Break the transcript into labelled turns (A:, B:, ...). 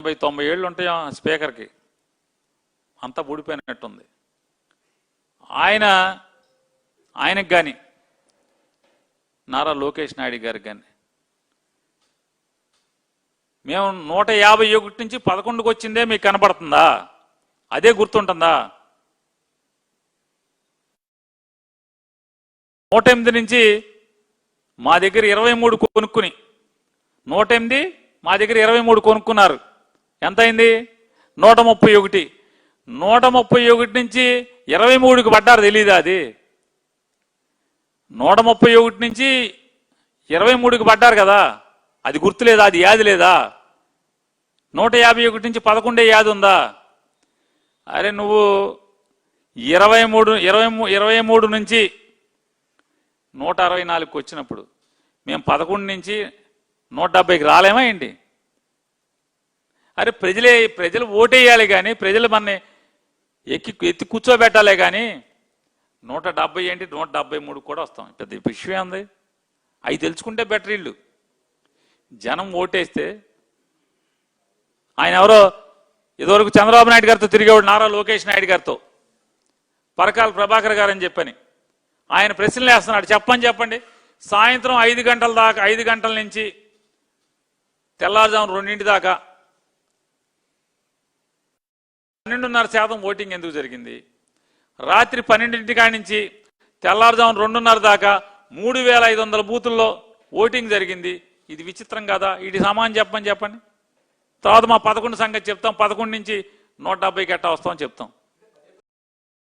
A: 90 ఏళ్ళు ఉంటాయి స్పీకర్కి, అంతా ఊడిపోయినట్టుంది. ఆయనకు కానీ నారా లోకేష్ నాయుడు గారికి కానీ మేము 151 నుంచి 11కు వచ్చిందే మీకు కనపడుతుందా? అదే గుర్తుంటుందా? 108 నుంచి మా దగ్గర 23 కొనుక్కుని 108 మా దగ్గర 23 కొనుక్కున్నారు. ఎంత అయింది? 131. 131 నుంచి 23కి పడ్డారు, తెలీదా? అది 131 నుంచి 23కి పడ్డారు కదా, అది గుర్తులేదా? అది యాది లేదా? 151 నుంచి 11 యాది ఉందా? అరే నువ్వు 23 నుంచి 164కి వచ్చినప్పుడు మేము 11 నుంచి 170కి రాలేమా ఏంటి? అరే ప్రజలు ఓటేయాలి కానీ, ప్రజలు మనని ఎత్తి కూర్చోబెట్టాలే కానీ 170 ఏంటి 173 కూడా వస్తాం. పెద్ద విషయం ఉంది. అవి తెలుసుకుంటే బెటర్. ఇల్లు జనం ఓటేస్తే ఆయన ఎవరో ఇదివరకు చంద్రబాబు నాయుడు గారితో తిరిగేవాడు, నారా లోకేష్ నాయుడు గారితో, పరకాల ప్రభాకర్ గారు అని చెప్పని ఆయన ప్రశ్నలు వేస్తున్నాడు. చెప్పండి సాయంత్రం 5 గంటల దాకా, 5 గంటల నుంచి తెల్లారుజాము 2 దాకా 12.5% ఓటింగ్ ఎందుకు జరిగింది? రాత్రి 12 కాడి నుంచి తెల్లారుజాము 2:30 దాకా 3500 బూతుల్లో ఓటింగ్ జరిగింది. ఇది విచిత్రం కదా? ఇది సమానం చెప్పండి. తర్వాత మా 11 సంగతి చెప్తాం. 11 నుంచి 170కి ఎట్టా వస్తామని చెప్తాం.